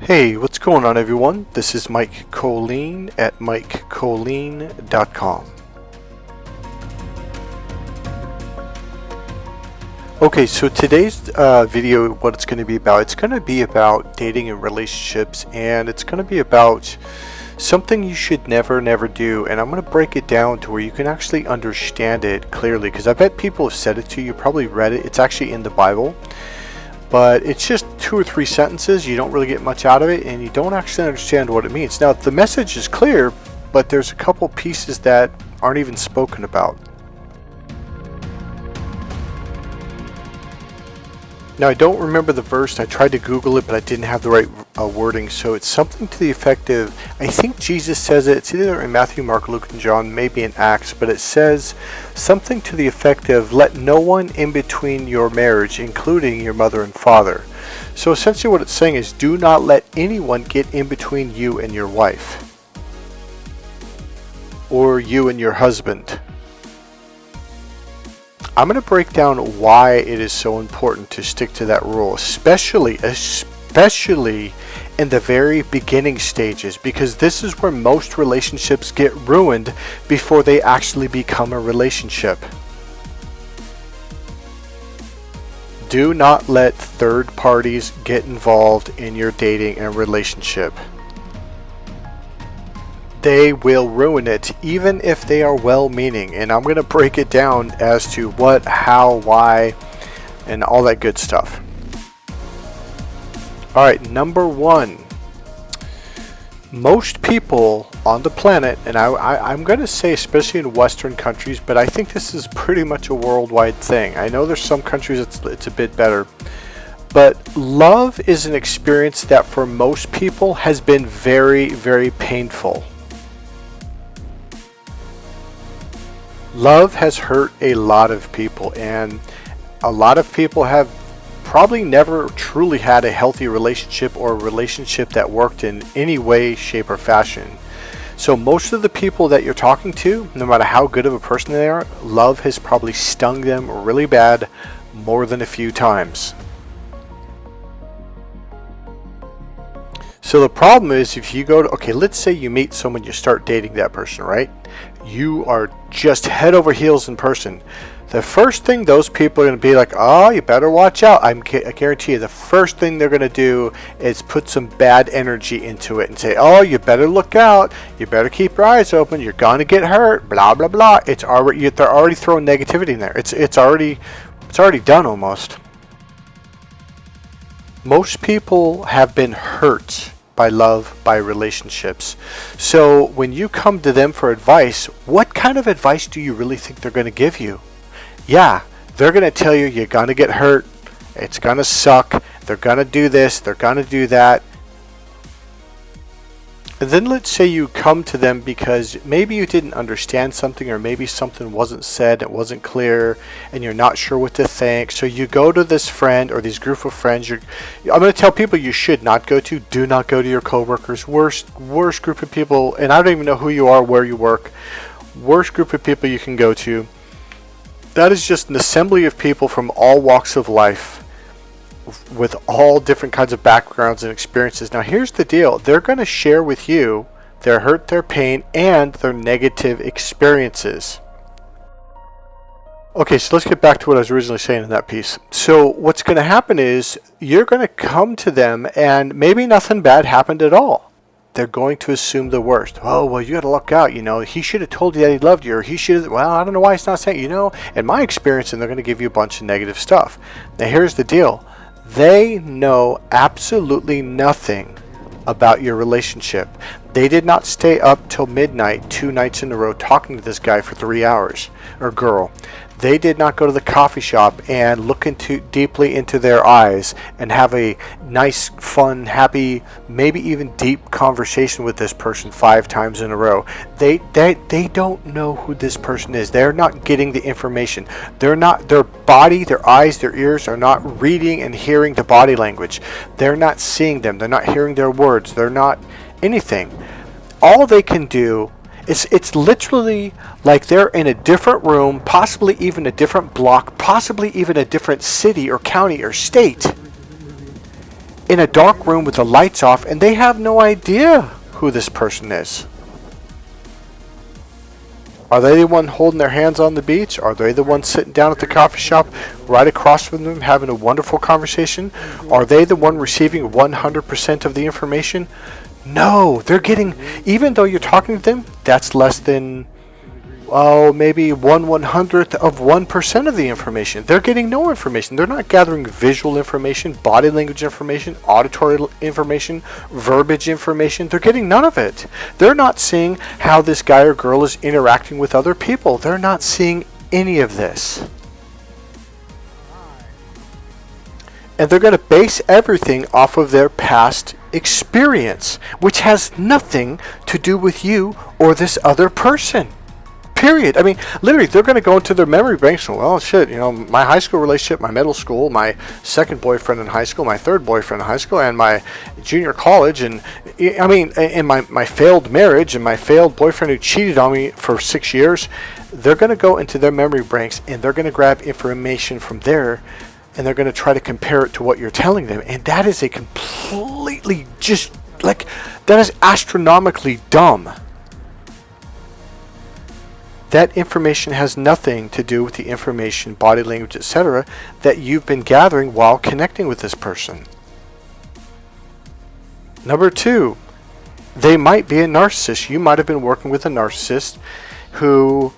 Hey, what's going on everyone? This is Mike Kollin at MikeKollin.com. Okay, so today's video, what it's going to be about dating and relationships, and it's going to be about something you should never do, and I'm going to break it down to where you can actually understand it clearly, because I bet people have said it to you, probably read it, it's actually in the Bible. But it's just 2 or 3 sentences, you don't really get much out of it, and you don't actually understand what it means. Now, the message is clear, but there's a couple pieces that aren't even spoken about. Now, I don't remember the verse. I tried to Google it, but I didn't have the right wording. So it's something to the effect of, I think Jesus says it. It's either in Matthew, Mark, Luke, and John, maybe in Acts. But it says something to the effect of, let no one in between your marriage, including your mother and father. So essentially what it's saying is, do not let anyone get in between you and your wife. Or you and your husband. I'm going to break down why it is so important to stick to that rule, especially in the very beginning stages, because this is where most relationships get ruined before they actually become a relationship. Do not let third parties get involved in your dating and relationship. They will ruin it, even if they are well-meaning, and I'm going to break it down as to what, how, why, and all that good stuff. Alright, number 1. Most people on the planet, and I'm going to say especially in Western countries, but I think this is pretty much a worldwide thing. I know there's some countries it's a bit better, but love is an experience that for most people has been very, very painful. Love has hurt a lot of people, and a lot of people have probably never truly had a healthy relationship or a relationship that worked in any way, shape, or fashion. So most of the people that you're talking to, no matter how good of a person they are, love has probably stung them really bad more than a few times. So the problem is, if you go to, okay, let's say you meet someone, you start dating that person, right? You are just head over heels in person. The first thing those people are going to be like, oh, you better watch out. I guarantee you the first thing they're going to do is put some bad energy into it and say, oh, you better look out. You better keep your eyes open. You're going to get hurt. Blah, blah, blah. They're already throwing negativity in there. It's already done almost. Most people have been hurt by love, by relationships. So when you come to them for advice, what kind of advice do you really think they're going to give you? Yeah, they're going to tell you you're going to get hurt, it's going to suck, they're going to do this, they're going to do that. And then let's say you come to them because maybe you didn't understand something, or maybe something wasn't said, it wasn't clear, and you're not sure what to think. So you go to this friend or this group of friends. I'm going to tell people you should not go to. Do not go to your coworkers. Worst group of people, and I don't even know who you are, where you work. Worst group of people you can go to. That is just an assembly of people from all walks of life, with all different kinds of backgrounds and experiences. Now here's the deal. They're going to share with you their hurt, their pain, and their negative experiences. Okay, so let's get back to what I was originally saying in that piece. So what's going to happen is you're going to come to them and maybe nothing bad happened at all. They're going to assume the worst. Oh, well, you got to look out. He should have told you that he loved you, or he should have, well, I don't know why he's not saying, in my experience, and they're going to give you a bunch of negative stuff. Now here's the deal. They know absolutely nothing about your relationship. They did not stay up till midnight 2 nights in a row talking to this guy for 3 hours, or girl. They did not go to the coffee shop and look deeply into their eyes and have a nice, fun, happy, maybe even deep conversation with this person 5 times in a row. They don't know who this person is. They're not getting the information. Their body, their eyes, their ears are not reading and hearing the body language. They're not seeing them. They're not hearing their words. They're not anything. All they can do, it's literally like they're in a different room, possibly even a different block, possibly even a different city or county or state. in a dark room with the lights off, and they have no idea who this person is. Are they the one holding their hands on the beach? Are they the one sitting down at the coffee shop right across from them having a wonderful conversation? Are they the one receiving 100% of the information? No, they're getting, even though you're talking to them, that's less than, maybe 1/100th of 1% of the information. They're getting no information. They're not gathering visual information, body language information, auditory information, verbiage information. They're getting none of it. They're not seeing how this guy or girl is interacting with other people. They're not seeing any of this. And they're going to base everything off of their past experience, which has nothing to do with you or this other person. Period. I mean, literally, they're going to go into their memory banks and, well, shit, my high school relationship, my middle school, my second boyfriend in high school, my third boyfriend in high school, and my junior college, and my failed marriage, and my failed boyfriend who cheated on me for 6 years. They're going to go into their memory banks, and they're going to grab information from there, and they're going to try to compare it to what you're telling them. And that is a completely that is astronomically dumb. That information has nothing to do with the information, body language, etc., that you've been gathering while connecting with this person. Number 2, they might be a narcissist. You might have been working with a narcissist who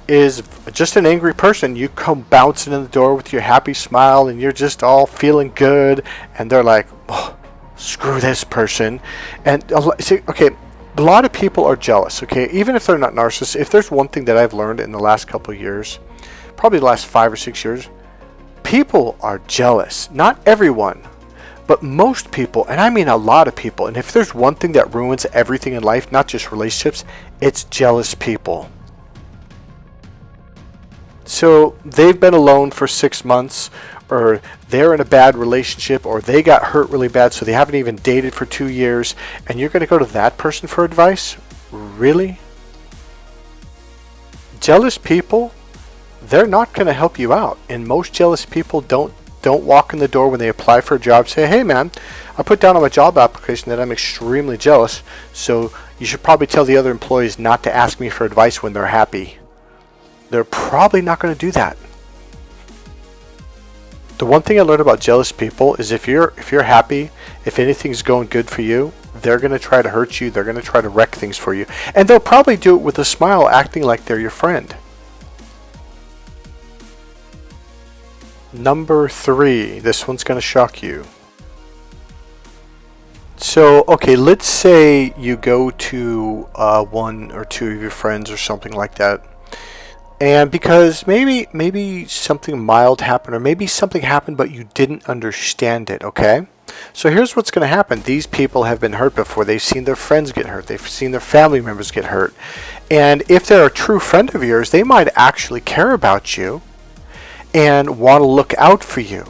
is just an angry person. You come bouncing in the door with your happy smile and you're just all feeling good, and they're like, oh, screw this person. And a lot of people are jealous, okay? Even if they're not narcissists, if there's one thing that I've learned in the last couple of years, probably the last 5 or 6 years, people are jealous. Not everyone, but most people, and I mean a lot of people. And if there's one thing that ruins everything in life, not just relationships, it's jealous people. So they've been alone for 6 months, or they're in a bad relationship, or they got hurt really bad, so they haven't even dated for 2 years, and you're going to go to that person for advice? Really? Jealous people, they're not going to help you out. And most jealous people don't walk in the door when they apply for a job, say, hey man, I put down on my job application that I'm extremely jealous, so you should probably tell the other employees not to ask me for advice when they're happy. They're probably not going to do that. The one thing I learned about jealous people is if you're happy, if anything's going good for you, they're going to try to hurt you. They're going to try to wreck things for you. And they'll probably do it with a smile, acting like they're your friend. Number 3. This one's going to shock you. So, okay, let's say you go to 1 or 2 of your friends or something like that. And because maybe something mild happened, or maybe something happened but you didn't understand it, okay? So here's what's going to happen. These people have been hurt before. They've seen their friends get hurt. They've seen their family members get hurt. And if they're a true friend of yours, they might actually care about you and want to look out for you.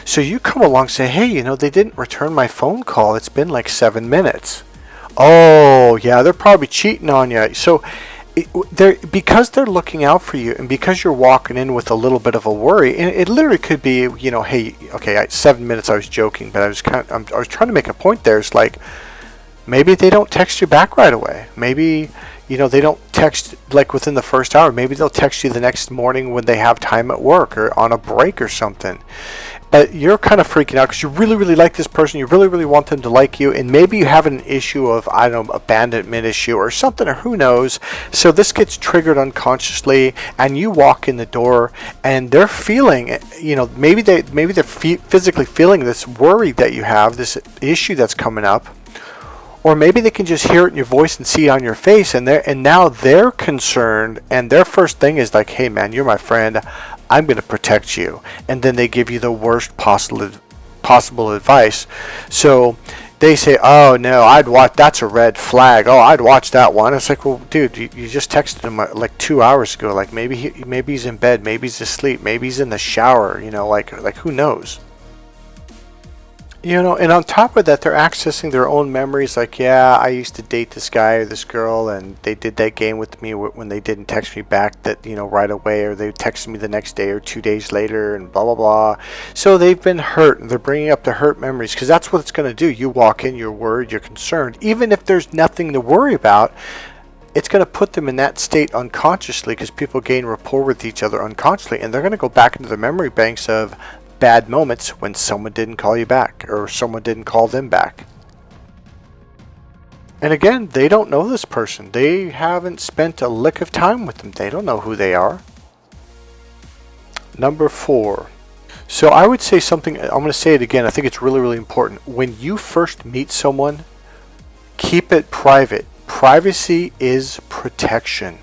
So you come along and say, hey, they didn't return my phone call. It's been like 7 minutes. Oh, yeah, they're probably cheating on you. So because they're looking out for you, and because you're walking in with a little bit of a worry, and it literally could be, hey, okay, 7 minutes, I was joking, but I was trying to make a point there. It's like, maybe they don't text you back right away. Maybe, they don't text like within the first hour. Maybe they'll text you the next morning when they have time at work or on a break or something. But you're kind of freaking out because you really, really like this person. You really, really want them to like you. And maybe you have an issue of, abandonment issue or something, or who knows. So this gets triggered unconsciously, and you walk in the door and they're feeling, maybe they're physically feeling this worry that you have, this issue that's coming up. Or maybe they can just hear it in your voice and see it on your face, and now they're concerned, and their first thing is like, hey man, you're my friend, I'm going to protect you. And then they give you the worst possible advice. So they say, oh no, that's a red flag. Oh, I'd watch that one. It's like, well, dude, you just texted him like 2 hours ago. Like maybe he's in bed, maybe he's asleep, maybe he's in the shower, like who knows? And on top of that, they're accessing their own memories. Like, yeah, I used to date this guy or this girl, and they did that game with me when they didn't text me back that, right away, or they texted me the next day or 2 days later, and blah, blah, blah. So they've been hurt, and they're bringing up the hurt memories, because that's what it's going to do. You walk in, you're worried, you're concerned. Even if there's nothing to worry about, it's going to put them in that state unconsciously, because people gain rapport with each other unconsciously, and they're going to go back into the memory banks of bad moments when someone didn't call you back or someone didn't call them back. And again, they don't know this person. They haven't spent a lick of time with them. They don't know who they are. Number 4. So I would say something, I'm going to say it again. I think it's really, really important. When you first meet someone, keep it private. Privacy is protection.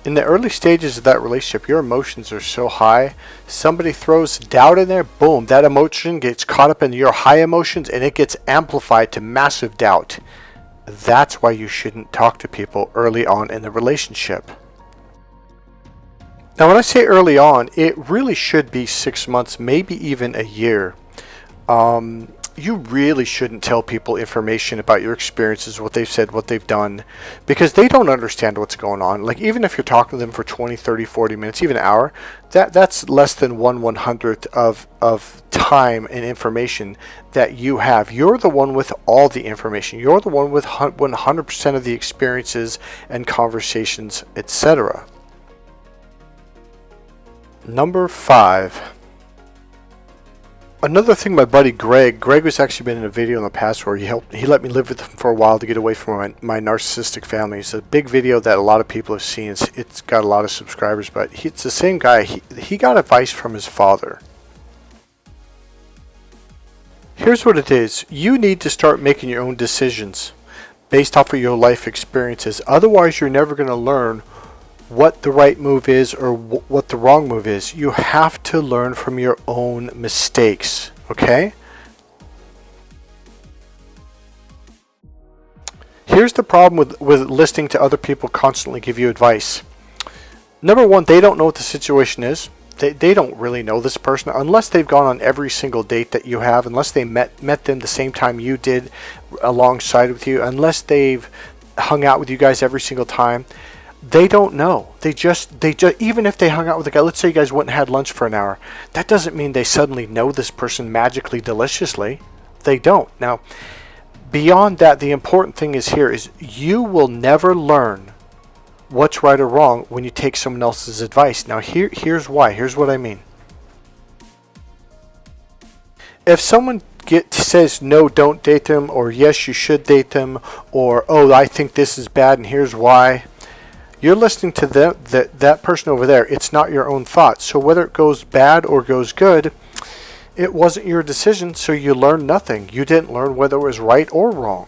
In the early stages of that relationship, your emotions are so high, somebody throws doubt in there, boom, that emotion gets caught up in your high emotions and it gets amplified to massive doubt. That's why you shouldn't talk to people early on in the relationship. Now, when I say early on, it really should be 6 months, maybe even a year. You really shouldn't tell people information about your experiences, what they've said, what they've done, because they don't understand what's going on. Like, even if you're talking to them for 20, 30, 40 minutes, even an hour, that's less than 1/100th of time and information that you have. You're the one with all the information. You're the one with 100% of the experiences and conversations, etc. Number 5. Another thing, my buddy Greg was actually been in a video in the past where he let me live with him for a while to get away from my narcissistic family. It's a big video that a lot of people have seen. It's got a lot of subscribers, but it's the same guy. He got advice from his father. Here's what it is. You need to start making your own decisions based off of your life experiences. Otherwise, you're never going to learn what the right move is or what the wrong move is. You have to learn from your own mistakes, okay? Here's the problem with listening to other people constantly give you advice. Number 1, they don't know what the situation is. They don't really know this person unless they've gone on every single date that you have, unless they met them the same time you did alongside with you, unless they've hung out with you guys every single time. They don't know. They just even if they hung out with a guy, let's say you guys went and had lunch for an hour, that doesn't mean they suddenly know this person magically deliciously. They don't. Now, beyond that, the important thing is you will never learn what's right or wrong when you take someone else's advice. Now, here's why. Here's what I mean. If someone says no, don't date them, or yes, you should date them, or oh, I think this is bad and here's why, you're listening to that person over there. It's not your own thoughts. So whether it goes bad or goes good, it wasn't your decision, so you learned nothing. You didn't learn whether it was right or wrong.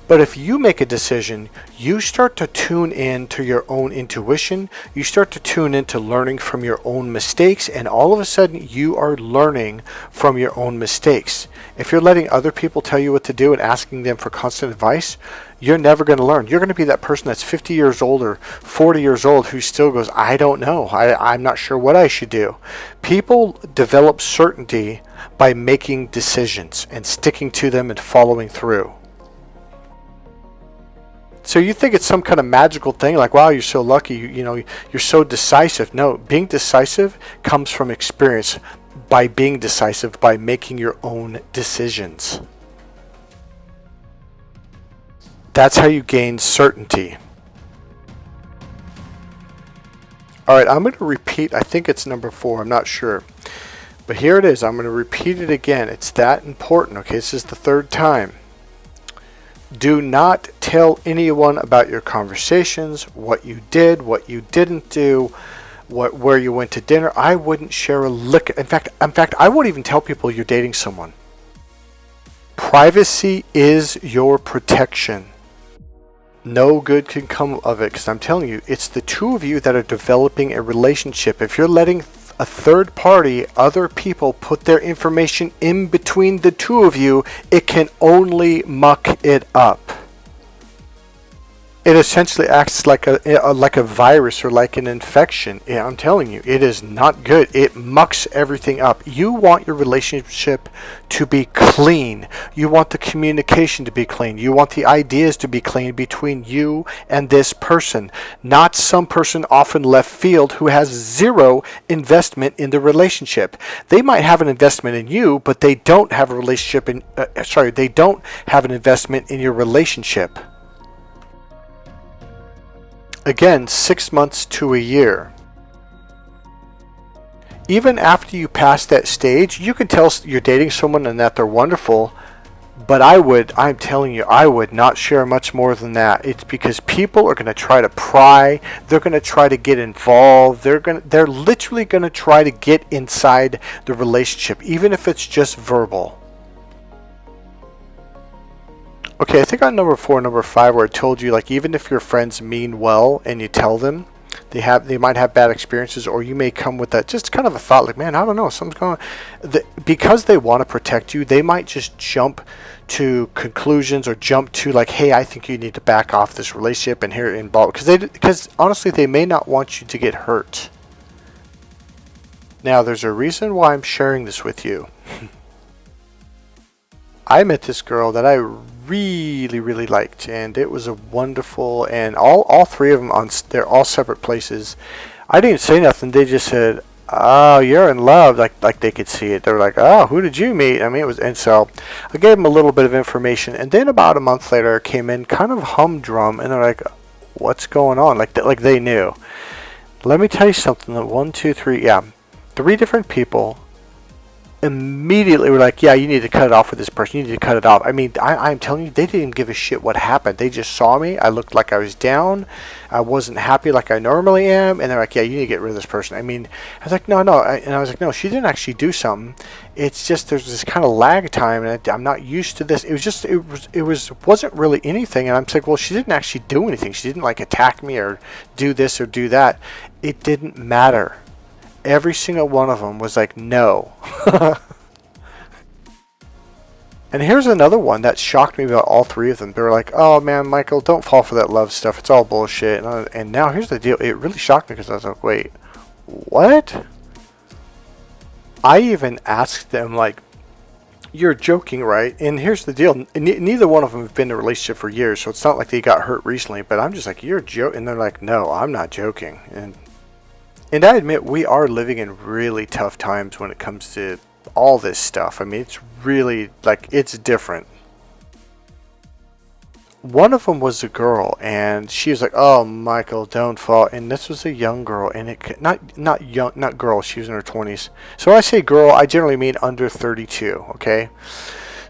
But if you make a decision, you start to tune in to your own intuition. You start to tune into learning from your own mistakes, and all of a sudden you are learning from your own mistakes. If you're letting other people tell you what to do and asking them for constant advice, you're never going to learn. You're going to be that person that's 50 years old or 40 years old who still goes, I don't know. I'm not sure what I should do. People develop certainty by making decisions and sticking to them and following through. So you think it's some kind of magical thing, like, wow, you're so lucky, you're so decisive. No, being decisive comes from experience. By being decisive, by making your own decisions. That's how you gain certainty. All right, I'm going to repeat. I think it's number 4. I'm not sure. But here it is. I'm going to repeat it again. It's that important. Okay, this is the 3rd time. Do not tell anyone about your conversations, what you did, what you didn't do, where you went to dinner. I wouldn't share a lick. In fact, I won't even tell people you're dating someone. Privacy is your protection. No good can come of it, because I'm telling you, it's the two of you that are developing a relationship. If you're letting a third party, other people, put their information in between the two of you, it can only muck it up. It essentially acts like a virus or like an infection. Yeah, I'm telling you, it is not good. It mucks everything up. You want your relationship to be clean. You want the communication to be clean. You want the ideas to be clean between you and this person, not some person off in left field who has zero investment in the relationship. They might have an investment in you, but they don't have a relationship in. They don't have an investment in your relationship. Again, 6 months to a year. Even after you pass that stage, you can tell you're dating someone and that they're wonderful, but I'm telling you, I would not share much more than that. It's because people are going to try to pry, they're going to try to get involved, they're literally going to try to get inside the relationship, even if it's just verbal. Okay, I think on number 4, number 5, where I told you, like, even if your friends mean well and you tell them, they might have bad experiences, or you may come with that just kind of a thought, like, man, I don't know, something's going on. Because they want to protect you, they might just jump to conclusions or jump to like, hey, I think you need to back off this relationship and here involved, because honestly, they may not want you to get hurt. Now, there's a reason why I'm sharing this with you. I met this girl that I really, really liked, and it was a wonderful, and all three of them they're all separate places. I didn't say nothing. They just said, "Oh, you're in love," like they could see it. They were like, "Oh, who did you meet?" I mean, it was, and so I gave them a little bit of information, and then about a month later, I came in kind of humdrum, and they're like, "What's going on?" Like they knew. Let me tell you something. That 1, 2, 3, yeah, 3 different people immediately were like, yeah, you need to cut it off with this person. You need to cut it off. I mean, I'm telling you, they didn't even give a shit what happened. They just saw me. I looked like I was down. I wasn't happy like I normally am. And they're like, yeah, you need to get rid of this person. I mean, I was like, no. And I was like, no, she didn't actually do something. It's just there's this kind of lag time, and I'm not used to this. It wasn't really anything. And I'm like, well, she didn't actually do anything. She didn't like attack me or do this or do that. It didn't matter. Every single one of them was like, no. And here's another one that shocked me about all 3 of them. They were like, oh man, Michael, don't fall for that love stuff. It's all bullshit. And now here's the deal. It really shocked me because I was like, wait, what? I even asked them, like, you're joking, right? And here's the deal. Neither one of them have been in a relationship for years, so it's not like they got hurt recently. But I'm just like, you're joking. And they're like, no, I'm not joking. And I admit, we are living in really tough times when it comes to all this stuff. I mean, it's really, like, it's different. One of them was a girl, and she was like, oh, Michael, don't fall. And this was a young girl, and not girl, she was in her 20s. So when I say girl, I generally mean under 32, okay?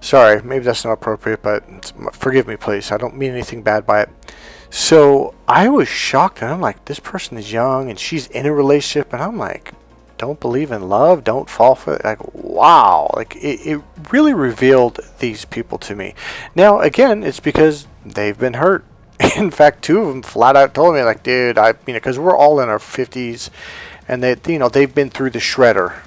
Sorry, maybe that's not appropriate, but forgive me, please. I don't mean anything bad by it. So I was shocked, and I'm like, this person is young, and she's in a relationship, and I'm like, don't believe in love, don't fall for it. Like, wow, like it really revealed these people to me. Now, again, it's because they've been hurt. In fact, 2 of them flat out told me, like, dude, because we're all in our 50s, and they've been through the shredder.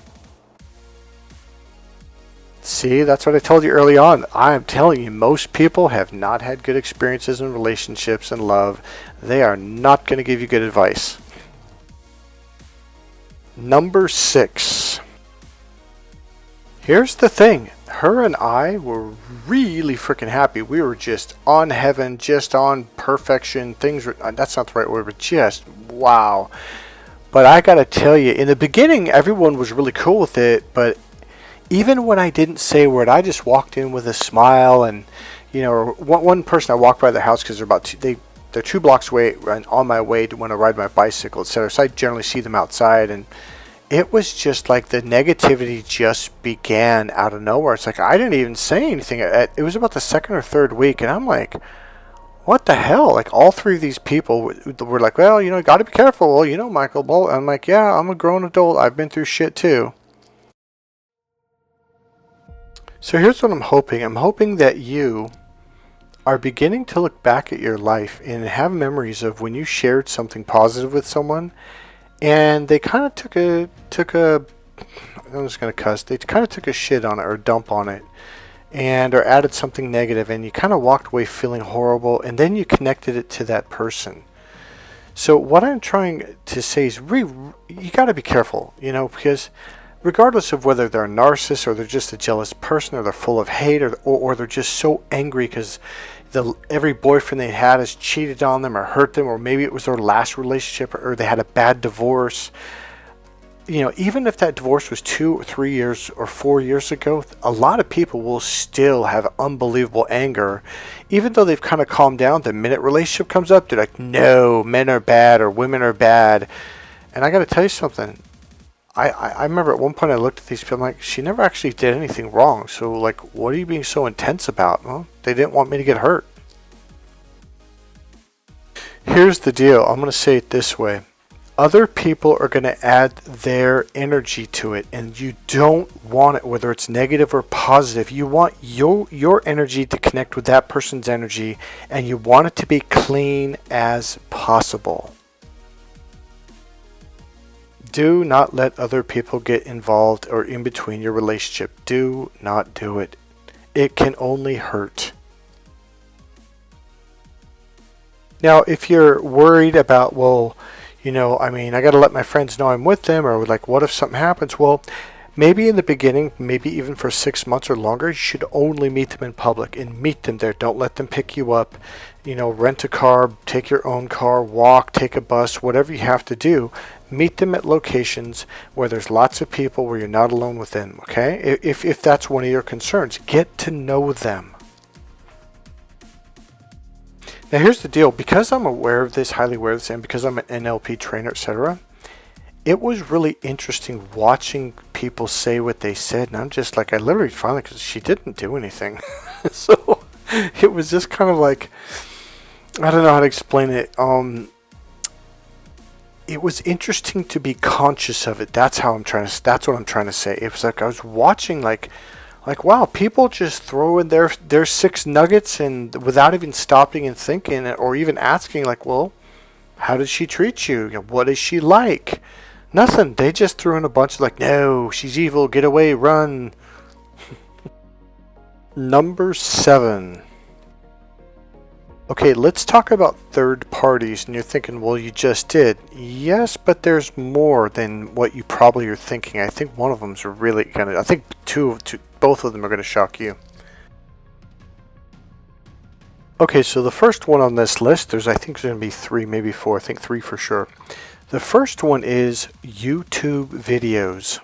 See, that's what I told you early on. I'm telling you, most people have not had good experiences in relationships and love. They are not going to give you good advice. Number 6. Here's the thing. Her and I were really freaking happy. We were just on heaven, just on perfection. That's not the right word, but just wow. But I got to tell you, in the beginning, everyone was really cool with it, but even when I didn't say a word, I just walked in with a smile, and one person I walked by their house because they're 2 blocks away, and on my way to when I ride my bicycle, etc. So I generally see them outside, and it was just like the negativity just began out of nowhere. It's like I didn't even say anything. It was about the 2nd or 3rd week, and I'm like, what the hell? Like, all 3 of these people were like, well, you got to be careful. Well, Michael. Well, I'm like, yeah, I'm a grown adult. I've been through shit too. So here's what I'm hoping. I'm hoping that you are beginning to look back at your life and have memories of when you shared something positive with someone, and they kind of took a I'm just going to cuss. They kind of took a shit on it or dump on it. and or added something negative, and you kind of walked away feeling horrible, and then you connected it to that person. So what I'm trying to say is you got to be careful, because regardless of whether they're a narcissist or they're just a jealous person or they're full of hate or they're just so angry because every boyfriend they had has cheated on them or hurt them, or maybe it was their last relationship or they had a bad divorce. Even if that divorce was 2 or 3 years or 4 years ago, a lot of people will still have unbelievable anger. Even though they've kind of calmed down, the minute relationship comes up, they're like, no, men are bad or women are bad. And I got to tell you something. I remember at one point I looked at these people, I'm like, she never actually did anything wrong. So, like, what are you being so intense about? Well, they didn't want me to get hurt. Here's the deal. I'm going to say it this way. Other people are going to add their energy to it, and you don't want it, whether it's negative or positive. You want your energy to connect with that person's energy, and you want it to be clean as possible. Do not let other people get involved or in between your relationship. Do not do it. It can only hurt. Now, if you're worried about, I got to let my friends know I'm with them, or like, what if something happens? Well, maybe in the beginning, maybe even for 6 months or longer, you should only meet them in public and meet them there. Don't let them pick you up. Rent a car, take your own car, walk, take a bus, whatever you have to do. Meet them at locations where there's lots of people, where you're not alone with them, okay? If that's one of your concerns, get to know them. Now here's the deal. Because I'm aware of this, highly aware of this, and because I'm an NLP trainer, etc., it was really interesting watching people say what they said, and I'm just like, I literally finally, because she didn't do anything. So it was just kind of like, I don't know how to explain it. It was interesting to be conscious of it. That's what I'm trying to say. It was like I was watching like wow, people just throw in their 6 nuggets and without even stopping and thinking or even asking, like, well, how did she treat you? What is she like? Nothing. They just threw in a bunch of like, no, she's evil, get away, run. Number 7. Okay, let's talk about third parties. And you're thinking, well, you just did. Yes, but there's more than what you probably are thinking. I think one of them's really I think both of them are going to shock you. Okay, so the first one on this list, I think there's going to be 3, maybe 4. I think 3 for sure. The first one is YouTube videos.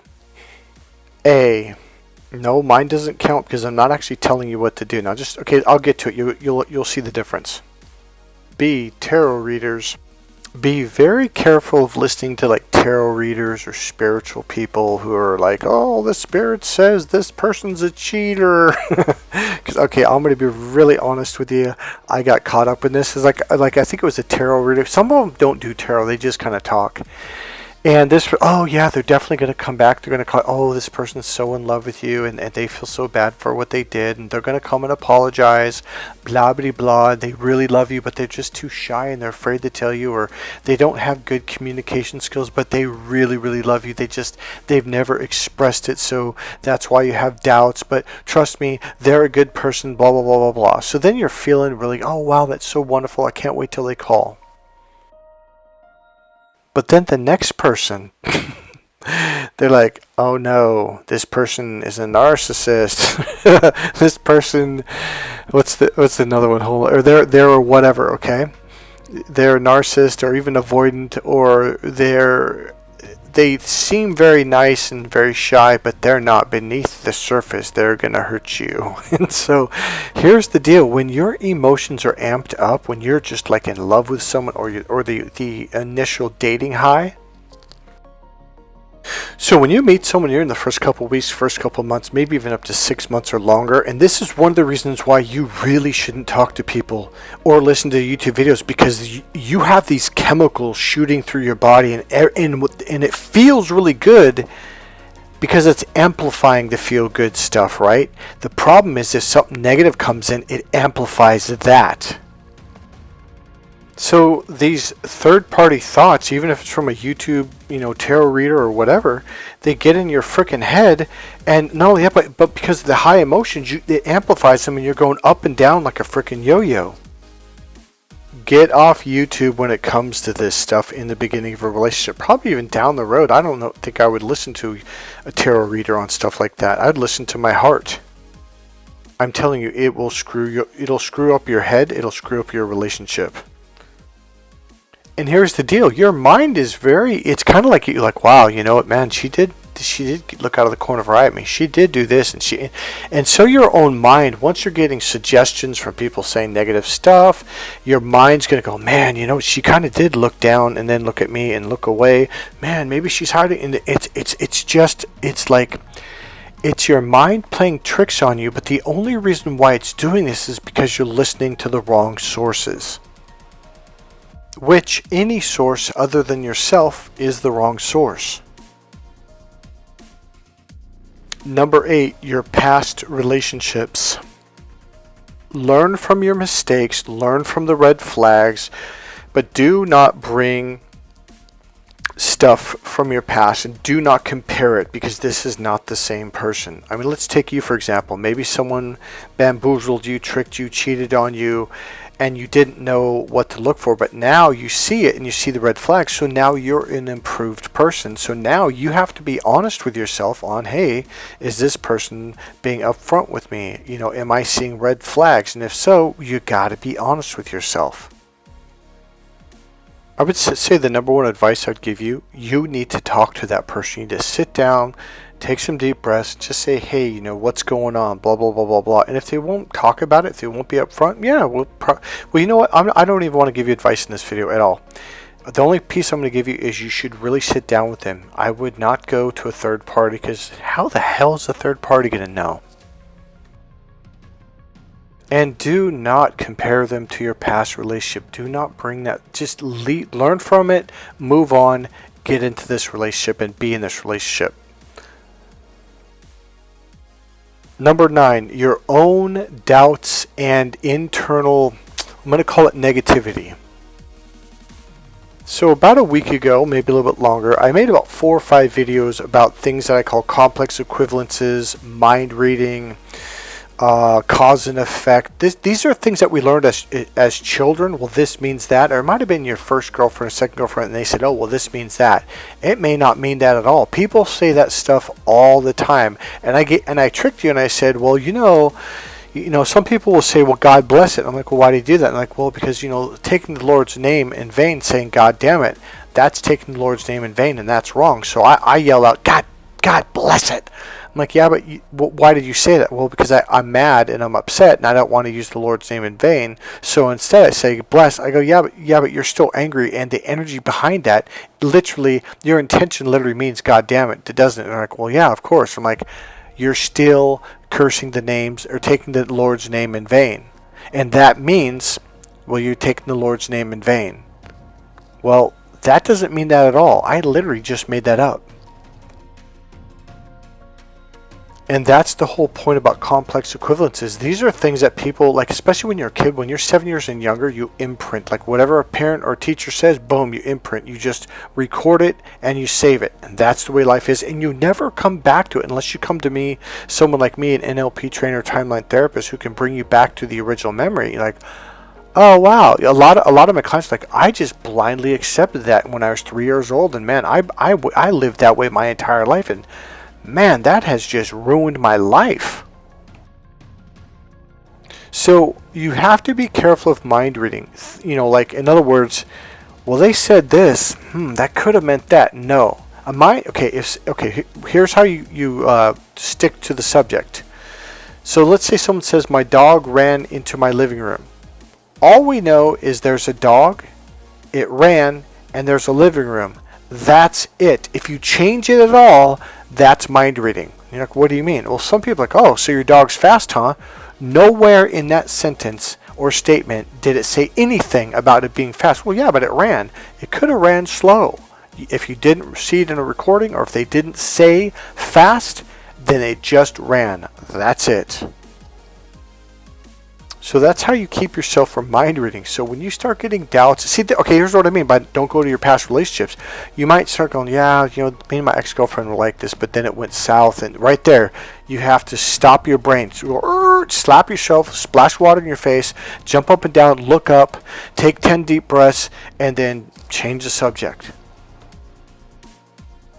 No, mine doesn't count because I'm not actually telling you what to do. Now okay, I'll get to it. You'll see the difference. B, tarot readers. Be very careful of listening to like tarot readers or spiritual people who are like, oh, the spirit says this person's a cheater. Because okay, I'm going to be really honest with you. I got caught up in this. It's like I think it was a tarot reader. Some of them don't do tarot. They just kind of talk. And this, oh yeah, they're definitely going to come back. They're going to call, oh, this person's so in love with you, and they feel so bad for what they did, and they're going to come and apologize, blah, blah, blah. They really love you, but they're just too shy, and they're afraid to tell you, or they don't have good communication skills, but they really, really love you. They've never expressed it, so that's why you have doubts, but trust me, they're a good person, blah, blah, blah, blah, blah. So then you're feeling really, oh, wow, that's so wonderful. I can't wait till they call. But then the next person, they're like, oh no, this person is a narcissist. This person, what's another one? Or they're whatever, okay? They're a narcissist or even avoidant, or they seem very nice and very shy, but they're not. Beneath the surface, they're going to hurt you. And so here's the deal. When your emotions are amped up, when you're just like in love with someone, or the initial dating high. So when you meet someone, you're in the first couple of weeks, first couple of months, maybe even up to 6 months or longer. And this is one of the reasons why you really shouldn't talk to people or listen to YouTube videos, because you have these chemicals shooting through your body, and it feels really good because it's amplifying the feel good stuff, right? The problem is if something negative comes in, it amplifies that. So these third-party thoughts, even if it's from a YouTube, tarot reader or whatever, they get in your freaking head, and not only that, but because of the high emotions, it amplifies them, and you're going up and down like a freaking yo-yo. Get off YouTube when it comes to this stuff in the beginning of a relationship. Probably even down the road. I don't think I would listen to a tarot reader on stuff like that. I'd listen to my heart. I'm telling you, it will screw you. It'll screw up your head. It'll screw up your relationship. And here's the deal. Your mind is it's kind of like you're like, wow, you know what, man, she did look out of the corner of her eye at me. She did do this, and so your own mind, once you're getting suggestions from people saying negative stuff, your mind's going to go, man, she kind of did look down and then look at me and look away. Man, maybe she's hiding. And it's like it's your mind playing tricks on you, but the only reason why it's doing this is because you're listening to the wrong sources. Which any source other than yourself is the wrong source. Number 8, your past relationships. Learn from your mistakes, learn from the red flags, but do not bring stuff from your past and do not compare it, because this is not the same person. I mean, let's take you for example. Maybe someone bamboozled you, tricked you, cheated on you, and you didn't know what to look for, but now you see it and you see the red flags, so now you're an improved person. So now you have to be honest with yourself on, hey, is this person being upfront with me? Am I seeing red flags? And if so, you got to be honest with yourself. I would say the number one advice I'd give you, you need to talk to that person. You need to sit down, take some deep breaths, just say, hey, what's going on, blah, blah, blah, blah, blah. And if they won't talk about it, if they won't be upfront, yeah, well, you know what? I don't even want to give you advice in this video at all. The only piece I'm going to give you is you should really sit down with them. I would not go to a third party, because how the hell is a third party going to know? And do not compare them to your past relationship. Do not bring that. Just learn from it, move on, get into this relationship, and be in this relationship. Number 9, your own doubts and internal, I'm going to call it negativity. So about a week ago, maybe a little bit longer, I made about 4 or 5 videos about things that I call complex equivalences, mind reading, cause and effect. These are things that we learned as children. Well, this means that, or it might have been your first girlfriend or second girlfriend, and they said, oh, well, this means that. It may not mean that at all. People say that stuff all the time, and I tricked you, and I said, well, some people will say, well, God bless it. I'm like, well, why do you do that? And I'm like, well, because taking the Lord's name in vain, saying God damn it, that's taking the Lord's name in vain, and that's wrong. So I yell out, God bless it. I'm like, yeah, but why did you say that? Well, because I'm mad and I'm upset and I don't want to use the Lord's name in vain. So instead I say, bless. I go, yeah, but you're still angry. And the energy behind that, literally, your intention literally means, God damn it, doesn't it? And they're like, well, yeah, of course. I'm like, you're still cursing the names or taking the Lord's name in vain. And that means, well, you're taking the Lord's name in vain. Well, that doesn't mean that at all. I literally just made that up. And that's the whole point about complex equivalences. These are things that people, like, especially when you're a kid, when you're 7 years and younger, you imprint. Like whatever a parent or teacher says, boom, you imprint. You just record it and you save it. And that's the way life is. And you never come back to it unless you come to me, someone like me, an NLP trainer, timeline therapist, who can bring you back to the original memory. You're like, oh wow, a lot of my clients are like, I just blindly accepted that when I was 3 years old, and man, I lived that way my entire life, and man, that has just ruined my life. So you have to be careful of mind reading. Like, in other words, well, they said this, that could have meant that. No. Here's how you stick to the subject. So let's say someone says, my dog ran into my living room. All we know is there's a dog, it ran, and there's a living room. That's it. If you change it at all, that's mind reading. You're like, what do you mean? Well, some people are like, oh, so your dog's fast, huh? Nowhere in that sentence or statement did it say anything about it being fast. Well, yeah, but it ran. It could have ran slow. If you didn't see it in a recording, or if they didn't say fast, then it just ran. That's it. So that's how you keep yourself from mind reading. So when you start getting doubts, see, okay, here's what I mean by don't go to your past relationships. You might start going, yeah, me and my ex-girlfriend were like this, but then it went south. And right there, you have to stop your brain. So go, slap yourself, splash water in your face, jump up and down, look up, take 10 deep breaths, and then change the subject.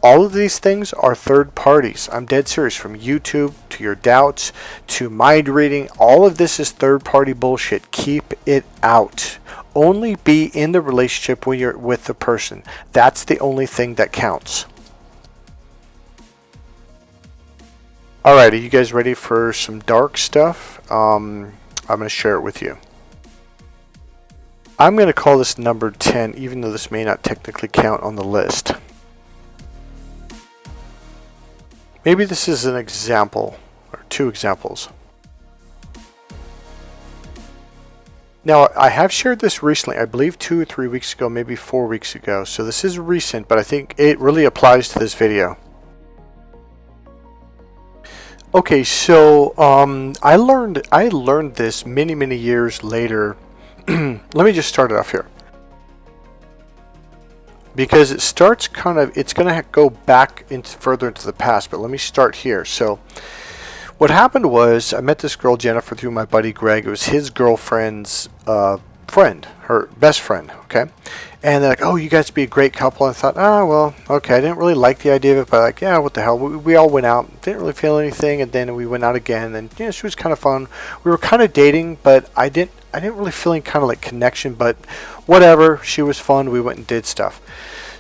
All of these things are third parties. I'm dead serious. From YouTube to your doubts to mind reading, all of this is third party bullshit. Keep it out. Only be in the relationship when you're with the person. That's the only thing that counts. Alright, are you guys ready for some dark stuff? I'm going to share it with you. I'm going to call this number 10, even though this may not technically count on the list. Maybe this is an example, or 2 examples. Now, I have shared this recently, I believe 2 or 3 weeks ago, maybe 4 weeks ago. So this is recent, but I think it really applies to this video. Okay, so I learned this many years later. Let me just start it off here. Because it starts it's going to go back further into the past, but let me start here. So what happened was I met this girl, Jennifer, through my buddy Greg. It was his girlfriend's friend, her best friend, okay? And they're like, oh, you guys would be a great couple. And I thought, oh, well, okay. I didn't really like the idea of it, but like, yeah, what the hell. We all went out, didn't really feel anything, and then we went out again, and she was kind of fun. We were kind of dating, but I didn't really feel any kind of like connection, but whatever. She was fun. We went and did stuff.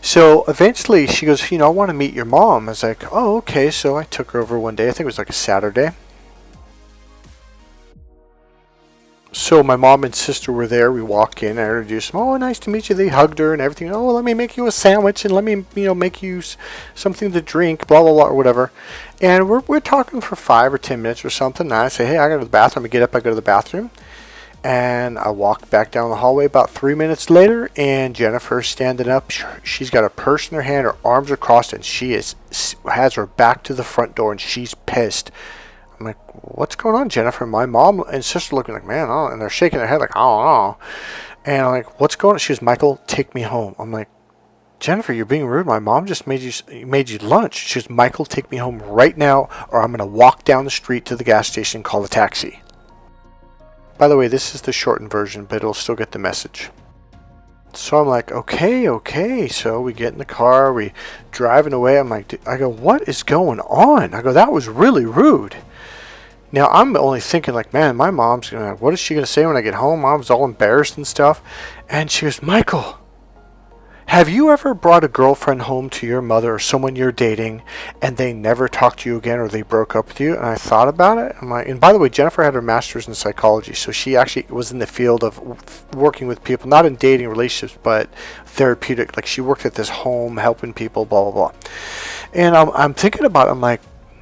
So eventually she goes, I want to meet your mom. I was like, oh, okay. So I took her over one day. I think it was like a Saturday. So my mom and sister were there. We walk in. I introduced them. Oh, nice to meet you. They hugged her and everything. Oh, let me make you a sandwich and let me, make you something to drink, blah, blah, blah, or whatever. And we're talking for 5 or 10 minutes or something. And I say, hey, I go to the bathroom. I get up. I go to the bathroom. And I walked back down the hallway about 3 minutes later, and Jennifer's standing up. She's got a purse in her hand, her arms are crossed, and she has her back to the front door, and she's pissed. I'm like, what's going on, Jennifer? My mom and sister looking like, man, oh, and they're shaking their head like, I don't know. And I'm like, what's going on? She goes, Michael, take me home. I'm like, Jennifer, you're being rude. My mom just made you lunch. She goes, Michael, take me home right now, or I'm going to walk down the street to the gas station and call a taxi. By the way, this is the shortened version, but it'll still get the message. So I'm like, okay. So we get in the car, we driving away. I go, what is going on? I go, that was really rude. Now I'm only thinking like, man, my mom's gonna, what is she gonna say when I get home? Mom's all embarrassed and stuff. And she goes, Michael, have you ever brought a girlfriend home to your mother or someone you're dating and they never talked to you again or they broke up with you? And I thought about it. I'm like, and by the way, Jennifer had her master's in psychology, so she actually was in the field of working with people, not in dating relationships, but therapeutic. Like she worked at this home helping people, blah, blah, blah. And I'm thinking about it. I'm like,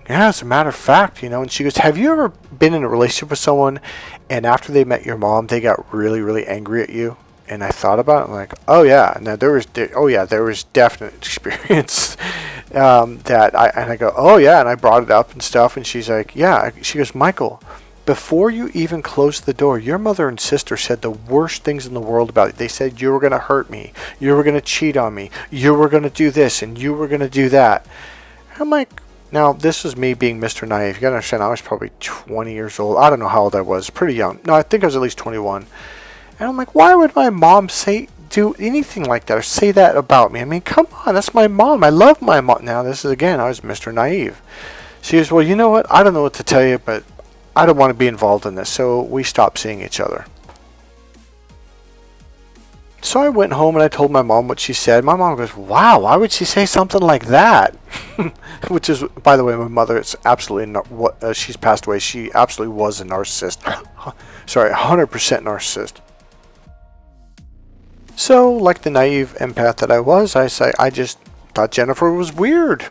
yeah, as a matter of fact, And she goes, have you ever been in a relationship with someone and after they met your mom, they got really, really angry at you? And I thought about it. I'm like, oh yeah. Now there was definite experience I go, oh yeah. And I brought it up and stuff. And she's like, yeah. She goes, Michael, before you even closed the door, your mother and sister said the worst things in the world about it. They said you were going to hurt me, you were going to cheat on me, you were going to do this, and you were going to do that. I'm like, now this was me being Mr. Naive. You got to understand, I was probably 20 years old. I don't know how old I was. Pretty young. No, I think I was at least 21. And I'm like, why would my mom do anything like that or say that about me? I mean, come on, that's my mom. I love my mom. Now, this is, again, I was Mr. Naive. She goes, well, you know what? I don't know what to tell you, but I don't want to be involved in this. So we stopped seeing each other. So I went home and I told my mom what she said. My mom goes, wow, why would she say something like that? Which is, by the way, my mother, it's absolutely not, she's passed away. She absolutely was a narcissist. Sorry, 100% narcissist. So, like the naive empath that I was, I just thought Jennifer was weird.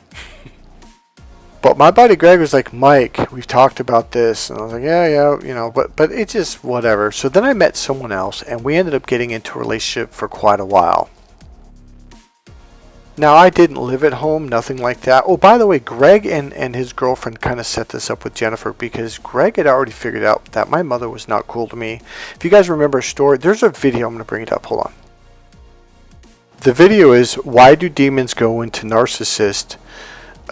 But my buddy Greg was like, Mike, we've talked about this. And I was like, yeah, but it's just whatever. So then I met someone else, and we ended up getting into a relationship for quite a while. Now, I didn't live at home, nothing like that. Oh, by the way, Greg and his girlfriend kind of set this up with Jennifer because Greg had already figured out that my mother was not cool to me. If you guys remember a story, there's a video, I'm going to bring it up, hold on. The video is, why do demons go into narcissist,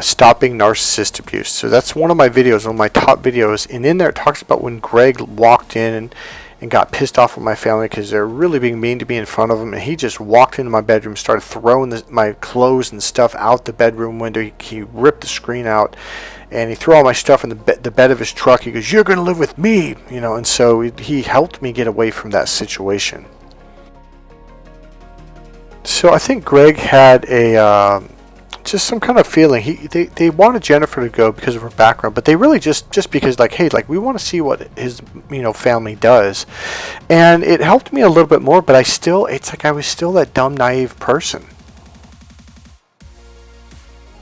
stopping narcissist abuse? So that's one of my videos, one of my top videos, and in there it talks about when Greg walked in and got pissed off with my family because they're really being mean to me in front of him, and he just walked into my bedroom, started throwing my clothes and stuff out the bedroom window. He ripped the screen out, and he threw all my stuff in the bed of his truck. He goes, "You're going to live with me," and so he helped me get away from that situation. So I think Greg had just some kind of feeling. They wanted Jennifer to go because of her background, but they really just because hey, we want to see what his family does, and it helped me a little bit more. But it's like I was still that dumb, naive person.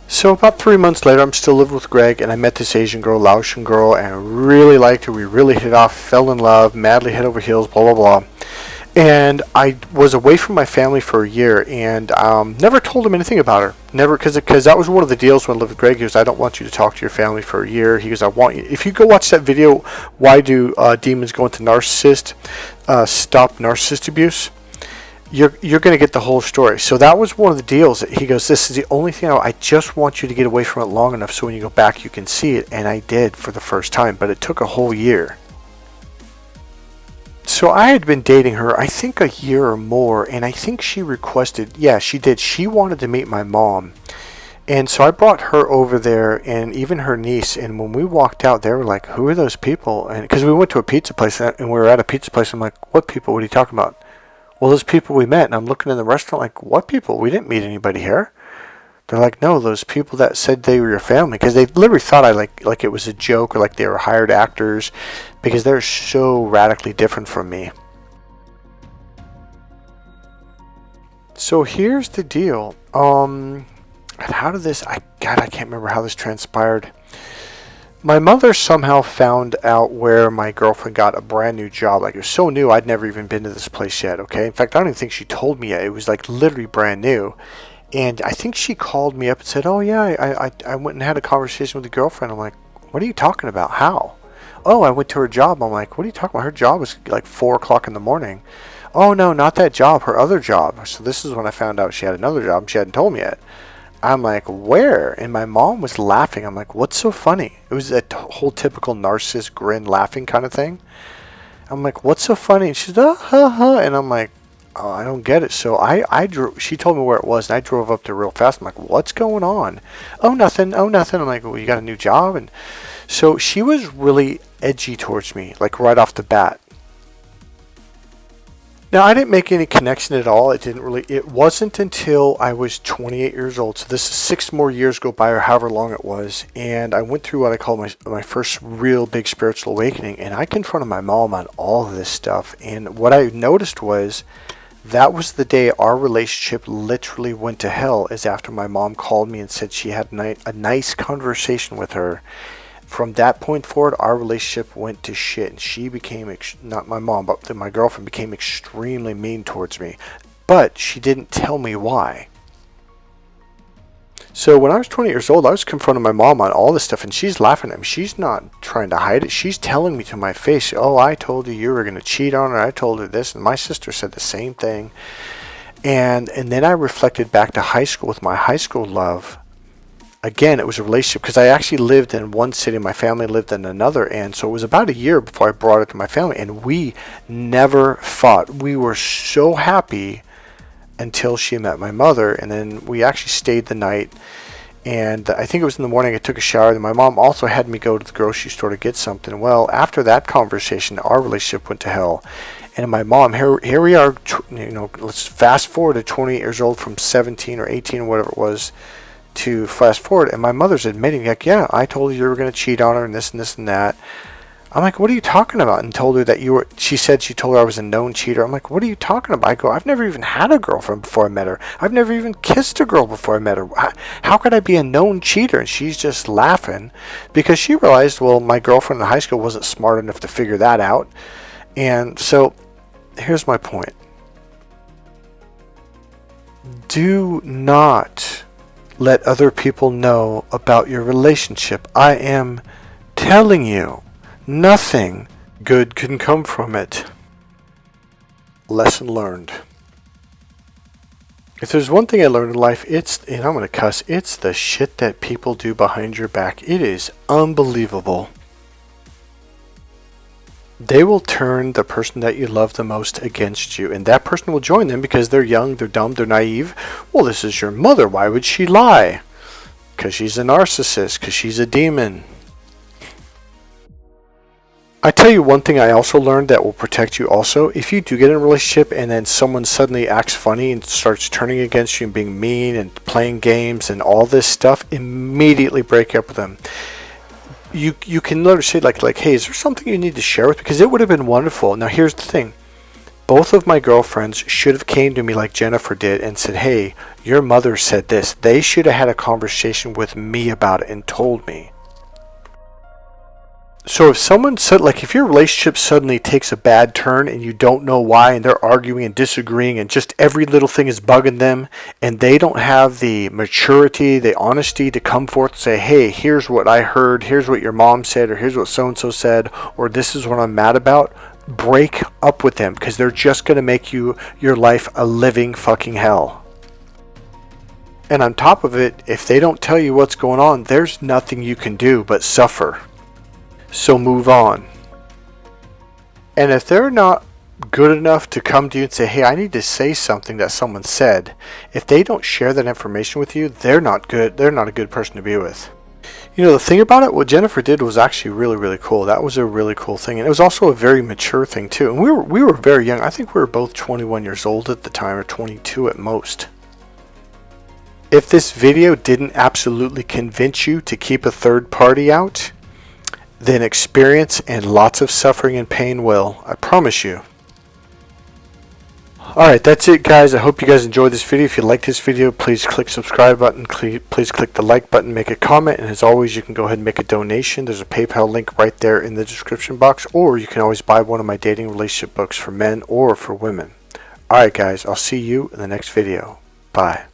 So about 3 months later, I'm still living with Greg, and I met this Asian girl, Laotian girl, and I really liked her. We really hit it off, fell in love, madly head over heels, blah blah blah. And I was away from my family for a year, and never told him anything about her. Never, because that was one of the deals when I lived with Greg. He goes, "I don't want you to talk to your family for a year." He goes, "I want you." If you go watch that video, why do demons go into stop narcissist abuse? You're going to get the whole story. So that was one of the deals. He goes, "This is the only thing I just want you to get away from it long enough so when you go back you can see it." And I did for the first time, but it took a whole year. So I had been dating her, I think a year or more, and I think she requested, yeah, she did. She wanted to meet my mom. And so I brought her over there, and even her niece, and when we walked out, they were like, "Who are those people?" And because we went to a pizza place, and we were at a pizza place, I'm like, "What people? What are you talking about?" "Well, those people we met." And I'm looking in the restaurant like, "What people? We didn't meet anybody here." They're like, "No, those people that said they were your family," because they literally thought I like it was a joke or like they were hired actors, because they're so radically different from me. So here's the deal. How did this? I can't remember how this transpired. My mother somehow found out where my girlfriend got a brand new job. Like, it was so new, I'd never even been to this place yet. Okay, in fact, I don't even think she told me yet. It was like literally brand new. And I think she called me up and said, "Oh yeah, I went and had a conversation with a girlfriend." I'm like, "What are you talking about? How?" "Oh, I went to her job." I'm like, "What are you talking about? Her job was like 4 o'clock in the morning." "Oh no, not that job, her other job." So this is when I found out she had another job. She hadn't told me yet. I'm like, "Where?" And my mom was laughing. I'm like, "What's so funny?" It was a whole typical narcissist grin laughing kind of thing. I'm like, "What's so funny?" And she's, "Oh, ha, ha." And I'm like, "Oh, I don't get it." So I drove. She told me where it was, and I drove up there real fast. I'm like, "What's going on?" "Oh, nothing. Oh, nothing." I'm like, "Well, you got a new job?" And so she was really edgy towards me, like right off the bat. Now, I didn't make any connection at all. It wasn't until I was 28 years old. So this is 6 more years go by, or however long it was. And I went through what I call my first real big spiritual awakening. And I confronted my mom on all of this stuff. And what I noticed was that was the day our relationship literally went to hell, is after my mom called me and said she had a nice conversation with her. From that point forward, our relationship went to shit, and she became, not my mom, but my girlfriend became extremely mean towards me. But she didn't tell me why. So when I was 20 years old, I was confronting my mom on all this stuff, and she's laughing at me. She's not trying to hide it. She's telling me to my face, "Oh, I told you were going to cheat on her. I told her this." And my sister said the same thing. And then I reflected back to high school with my high school love. Again, it was a relationship, because I actually lived in one city, my family lived in another, and so it was about a year before I brought it to my family, and we never fought. We were so happy until she met my mother, and then we actually stayed the night, and I think it was in the morning I took a shower, and my mom also had me go to the grocery store to get something. Well, after that conversation, our relationship went to hell. And my mom, here we are, let's fast forward to 28 years old, from 17 or 18 or whatever it was, to fast forward, and my mother's admitting, like, "Yeah, I told you were going to cheat on her and this and this and that." I'm like, "What are you talking about?" And told her that she said she told her I was a known cheater. I'm like, "What are you talking about?" I go, "I've never even had a girlfriend before I met her. I've never even kissed a girl before I met her. How could I be a known cheater?" And she's just laughing, because she realized, well, my girlfriend in high school wasn't smart enough to figure that out. And so here's my point. Do not let other people know about your relationship. I am telling you, nothing good can come from it. Lesson learned. If there's one thing I learned in life, and I'm going to cuss, it's the shit that people do behind your back. It is unbelievable. They will turn the person that you love the most against you, and that person will join them because they're young, they're dumb, they're naive. Well, this is your mother. Why would she lie? Because she's a narcissist, because she's a demon. I tell you one thing I also learned that will protect you also. If you do get in a relationship and then someone suddenly acts funny and starts turning against you and being mean and playing games and all this stuff, immediately break up with them. You can literally say like, hey, is there something you need to share with? Because it would have been wonderful. Now here's the thing. Both of my girlfriends should have came to me like Jennifer did and said, hey, your mother said this. They should have had a conversation with me about it and told me. So if someone said, like, if your relationship suddenly takes a bad turn and you don't know why, and they're arguing and disagreeing and just every little thing is bugging them, and they don't have the maturity, the honesty to come forth and say, hey, here's what I heard, here's what your mom said, or here's what so-and-so said, or this is what I'm mad about, break up with them, because they're just going to make your life a living fucking hell. And on top of it, if they don't tell you what's going on, there's nothing you can do but suffer. So move on. And if they're not good enough to come to you and say, hey, I need to say something that someone said, if they don't share that information with you, they're not good. They're not a good person to be with. You know, the thing about it, what Jennifer did was actually really, really cool. That was a really cool thing. And it was also a very mature thing, too. And we were very young. I think we were both 21 years old at the time, or 22 at most. If this video didn't absolutely convince you to keep a third party out, then experience and lots of suffering and pain will. I promise you. Alright, that's it, guys. I hope you guys enjoyed this video. If you like this video, please click subscribe button. Please click the like button, make a comment, and as always, you can go ahead and make a donation. There's a PayPal link right there in the description box, or you can always buy one of my dating relationship books for men or for women. Alright, guys, I'll see you in the next video. Bye.